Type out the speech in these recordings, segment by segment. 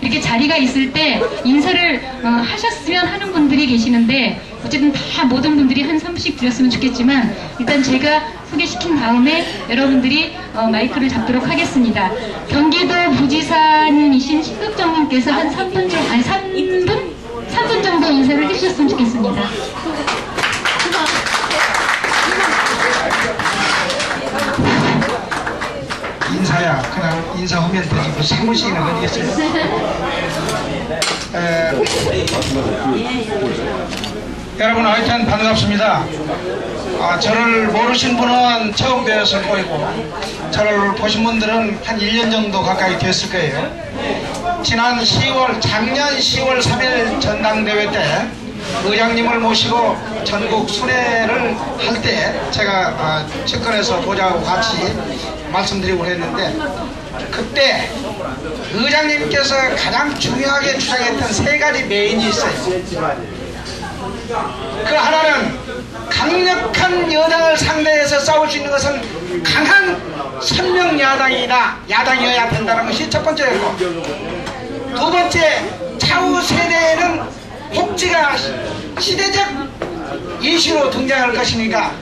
이렇게 자리가 있을 때 인사를 하셨으면 하는 분들이 계시는데 어쨌든 다 모든 분들이 한 3분씩 드렸으면 좋겠지만 일단 제가 소개시킨 다음에 여러분들이 마이크를 잡도록 하겠습니다. 경기도 부지사님이신 신극정님께서 한 3분 정도, 아니 3분 정도 인사를 해주셨으면 좋겠습니다. 인사야 그냥 인사하면 되지 뭐 3분씩이나 걸리겠어요. 여러분 하여튼 반갑습니다. 저를 모르신 분은 처음 뵈었을 거이고 저를 보신 분들은 한 1년 정도 가까이 됐을 거예요. 지난 10월 작년 10월 3일 전당대회 때 의장님을 모시고 전국 순회를 할 때 제가 측근에서 보좌하고 같이 말씀드리고 했는데 그때 의장님께서 가장 중요하게 주장했던 3가지 메인이 있어요. 그 하나는 강력한 여당을 상대해서 싸울 수 있는 것은 강한 선명 야당이어야 된다는 것이 첫 번째였고, 두 번째, 차후 세대에는 복지가 시대적 이슈로 등장할 것이니까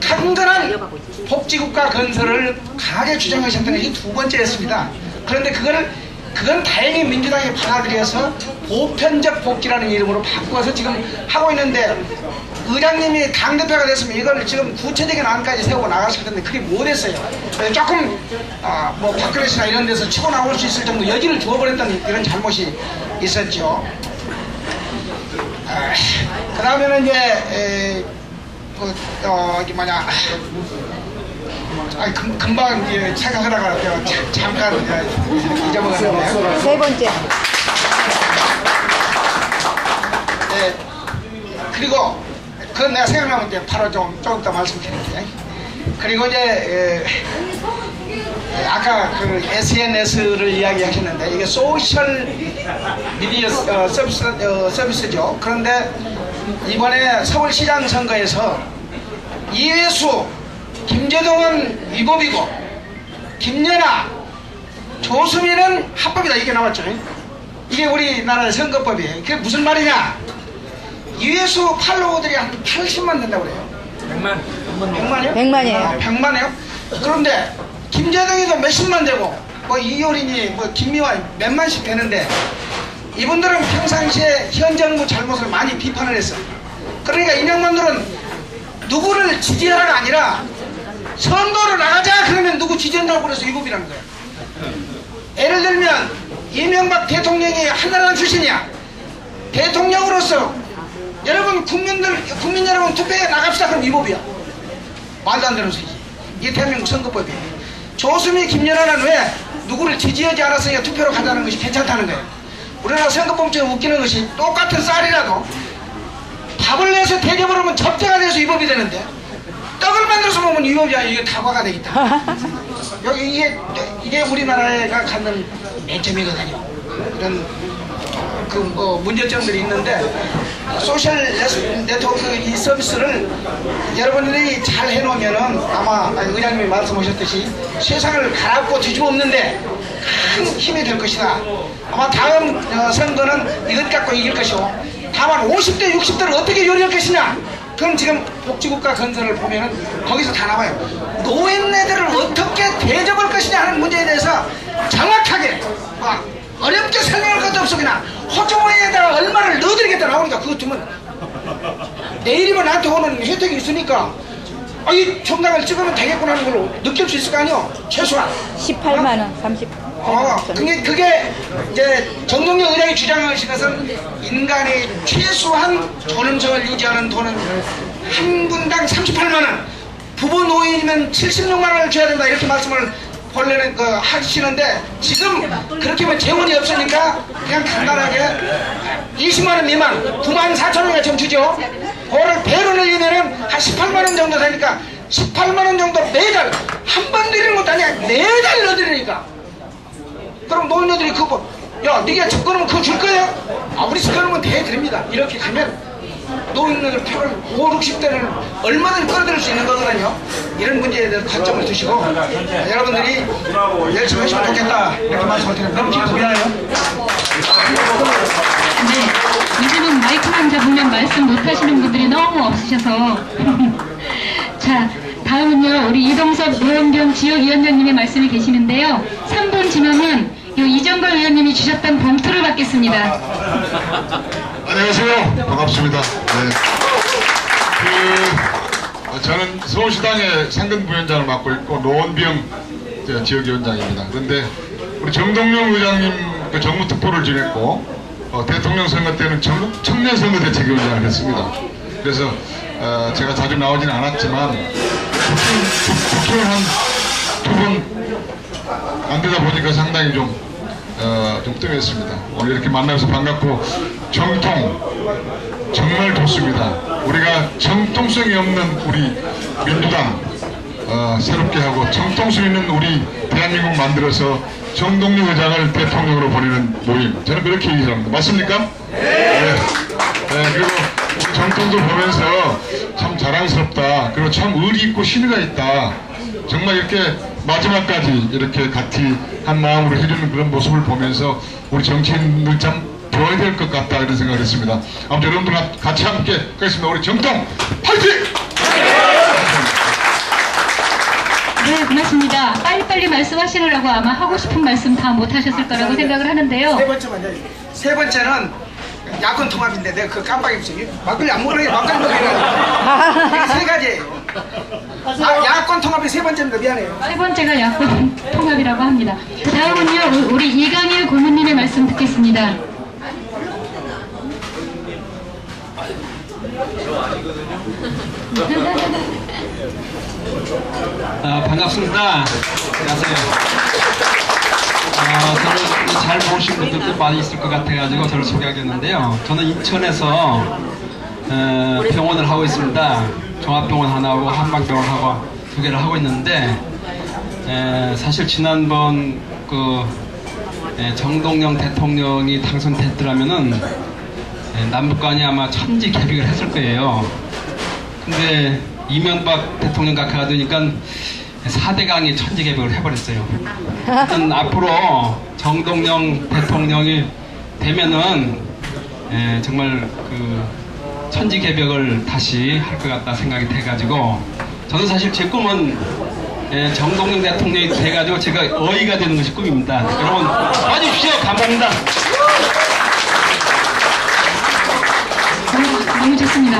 강건한 복지국가 건설을 강하게 주장하셨던 것이 두 번째였습니다. 그런데 그건 다행히 민주당이 받아들여서 보편적 복지라는 이름으로 바꾸어서 지금 하고 있는데, 의장님이 당대표가 됐으면 이걸 지금 구체적인 안까지 세우고 나갔을 텐데 그게 못했어요. 조금 뭐 밥그릇이나 이런 데서 치고 나올 수 있을 정도 여지를 주어버렸다는 이런 잘못이 있었죠. 그 다음에는 이제 금방 이제 생각하다가 잠깐 잊어먹었는데요. 세 번째. 네, 그리고 그건 내가 생각나면 이제 바로 조금 더 말씀드릴게요. 그리고 이제 아까 그 SNS를 이야기하셨는데 이게 소셜 미디어 서비스죠. 그런데 이번에 서울시장 선거에서 이회수, 김재동은 위법이고 김연아, 조수민은 합법이다 이게 나왔죠. 이게 우리나라의 선거법이에요. 그게 무슨 말이냐? 이회수 팔로워들이 한 80만 된다고 그래요. 100만이요? 100만이에요. 100만이요? 그런데 김재동이도 몇십만 되고 뭐 이효린이 뭐 김미화 몇만씩 되는데 이분들은 평상시에 현 정부 잘못을 많이 비판을 했어요. 그러니까 이명만들은 누구를 지지하라가 아니라 선거로 나가자 그러면 누구 지지한다고 그래서 위법이라는 거예요. 예를 들면 이명박 대통령이 한나라 출신이야. 대통령으로서 여러분 국민 여러분 투표에 나갑시다 그럼 위법이야. 말도 안 되는 소리지. 이게 대한민국 선거법이에요. 조수미 김연아는 왜 누구를 지지하지 않았으니까 투표로 가자는 것이 괜찮다는 거예요. 우리나라 선거법 중에 웃기는 것이 똑같은 쌀이라도 밥을 내서 대접을 하면 접대가 돼서 위법이 되는데 떡을 만들어서 먹으면 위법이야. 이게 다과가 되겠다. 여기 이게 우리나라가 갖는 매점이거든요. 이런 문제점들이 있는데 소셜 네트워크 이 서비스를 여러분들이 잘 해놓으면은 아마 의장님이 말씀하셨듯이 세상을 갈아엎고 뒤집어엎는데 큰 힘이 될 것이다. 아마 다음 선거는 이것 갖고 이길 것이고, 다만 50대 60대를 어떻게 요리할 것이냐, 그럼 지금 복지국가 건설을 보면은 거기서 다 나와요. 노인네들을 어떻게 대접할 것이냐 하는 문제에 대해서 정확하게 어렵게 설명할 것도 없어. 그냥 호주머니에다가 얼마를 넣어드리겠다 나오니까 그거 두면 내일이면 나한테 오는 혜택이 있으니까 이 정당을 찍으면 되겠구나 하는 걸로 느낄 수 있을 거 아니요. 최소한 18만원 30. 그게 이제 정동영 의장이 주장하신 것은 인간의 최소한 존엄성을 유지하는 돈은 한 분당 38만원, 부부 노인이면 76만원을 줘야 된다 이렇게 말씀을 원래는 하시는데, 지금 그렇게 하면 재원이 없으니까 그냥 간단하게 20만원 미만 94,000원에 좀 주죠. 그거를 배로 늘리면은 한 18만원 정도 되니까 18만원 정도 매달 한 번 드리는 것도 아니야. 매달 넣어드리니까. 그럼 노인네들이 그거 야 네가 접근하면 그거 줄 거야? 우리 접근하면 대드립니다. 이렇게 가면 노인들 표를 5, 60대를 얼마든지 끌어들일 수 있는 거거든요. 이런 문제에 대해서 관점을 두시고 여러분들이 열심히 하시면 좋겠다 이렇게 말씀을 드립니다. 너무 기쁘나요? 네, 요즘은 마이크만 잡으면 말씀 못 하시는 분들이 너무 없으셔서. 자, 다음은요, 우리 이동섭 노원병 지역위원장님의 말씀이 계시는데요. 3분 지나면 이정걸 위원님이 주셨던 봉투를 받겠습니다. 안녕하세요. 반갑습니다. 네. 저는 서울시당의 상근부위원장을 맡고 있고 노원병 지역위원장입니다. 그런데 우리 정동영 의장님 그 정무특보를 지냈고 대통령 선거 때는 전국 청년선거대책위원장을 했습니다. 그래서 제가 자주 나오지는 않았지만 국회를 한 2번 안 되다 보니까 상당히 좀 뜸했습니다. 오늘 이렇게 만나서 반갑고 정통 정말 좋습니다. 우리가 정통성이 없는 우리 민주당 새롭게 하고 정통성 있는 우리 대한민국 만들어서 정동영 의장을 대통령으로 보내는 모임, 저는 그렇게 얘기합니다. 맞습니까? 네. 그리고 우리 정통도 보면서 참 자랑스럽다. 그리고 참 의리 있고 신의가 있다. 정말 이렇게 마지막까지 이렇게 같이 한 마음으로 해주는 그런 모습을 보면서 우리 정치인들 참 도와야 될 것 같다 이런 생각을 했습니다. 아무튼 여러분들 같이 함께 하겠습니다. 우리 정통 화이팅! 네, 고맙습니다. 빨리빨리 말씀하시느라고 아마 하고 싶은 말씀 다 못하셨을 거라고 생각을 하는데요. 세 번째는 야권 통합인데 내가 그거 깜빡했어요. 막걸리 안 먹으려고 막걸리 먹으려고. 세 가지예요. 야권 통합이 세 번째입니다. 미안해요. 세 번째가 야권 통합이라고 합니다. 다음은요, 우리 이강일 고문님의 말씀 듣겠습니다. 반갑습니다. 안녕하세요. 저를 잘 모르신 분들도 많이 있을 것 같아가지고 저를 소개하겠는데요. 저는 인천에서 병원을 하고 있습니다. 종합병원 하나하고 한방병원 하고 2개를 하고 있는데 사실 지난번 정동영 대통령이 당선됐더라면은 남북 간이 아마 천지개벽을 했을 거예요. 근데 이명박 대통령 각하가 되니까 4대강이 천지개벽을 해버렸어요. 하여튼 앞으로 정동영 대통령이 되면은 정말 천지개벽을 다시 할 것 같다 생각이 돼가지고 저는 사실 제 꿈은 정동영 대통령이 돼가지고 제가 어이가 되는 것이 꿈입니다. 여러분 와주십시오. 감사합니다. 너무 좋습니다.